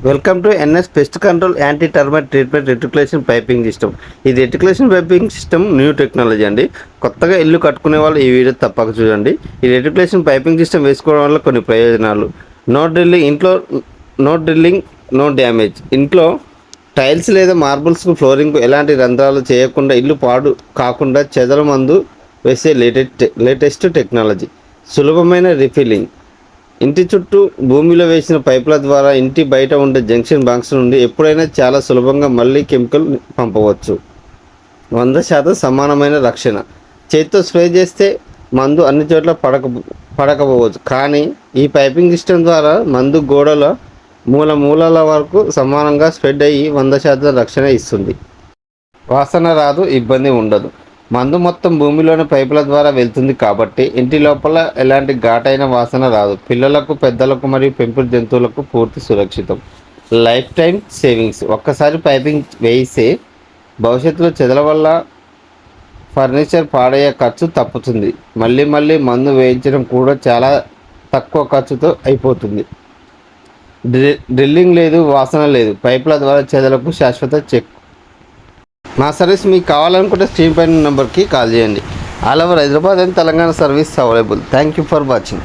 Welcome to NS pest control anti termite treatment reticulation piping system. ఈ reticulation piping system new technology అండి. కొత్తగా ఇల్లు కట్టుకునే వాళ్ళు ఈ వీడియో తప్పక చూడండి. ఈ రెటిక్యులేషన్ పైపింగ్ సిస్టమ్ వేసుకోవడం వల్ల కొన్ని ప్రయోజనాలు. No drilling, no damage. ఇంట్లో టైల్స్ లేదా మార్బుల్స్కు ఫ్లోరింగ్కు ఎలాంటి రంధ్రాలు చేయకుండా ఇల్లు పాడు కాకుండా చెదల మందు వేసే లేటెస్ట్ టెక్నాలజీ. సులభమైన రిఫిల్లింగ్. ఇంటి చుట్టూ భూమిలో వేసిన పైపుల ద్వారా ఇంటి బయట ఉండే జంక్షన్ బాక్స్ నుండి ఎప్పుడైనా చాలా సులభంగా మళ్ళీ కెమికల్ పంపవచ్చు. 100% సమానమైన రక్షణ. చేతితో స్ప్రే చేస్తే మందు అన్ని చోట్ల పడకపోవచ్చు, కానీ ఈ పైపింగ్ సిస్టమ్ ద్వారా మందు గోడల మూలల వరకు సమానంగా స్ప్రెడ్ అయ్యి 100% రక్షణ ఇస్తుంది. వాసన రాదు, ఇబ్బంది ఉండదు. మందు మొత్తం భూమిలోని పైపుల ద్వారా వెళ్తుంది కాబట్టి ఇంటి లోపల ఎలాంటి ఘాటైన వాసన రాదు. పిల్లలకు, పెద్దలకు మరియు పెంపుడు జంతువులకు పూర్తి సురక్షితం. Life time savings. ఒక్కసారి పైపింగ్ వేయిస్తే భవిష్యత్తులో చెదల వల్ల ఫర్నిచర్ పాడయ్యే ఖర్చు తప్పుతుంది. మళ్ళీ మందు వేయించడం కూడా చాలా తక్కువ ఖర్చుతో అయిపోతుంది. డ్రిల్లింగ్ లేదు, వాసన లేదు. పైపుల ద్వారా చెదలకు శాశ్వత చెక్. మా సర్వీస్ మీకు కావాలనుకుంటే స్క్రీన్ పైన నెంబర్కి కాల్ చేయండి. All over Hyderabad and Telangana service available. Thank you for watching.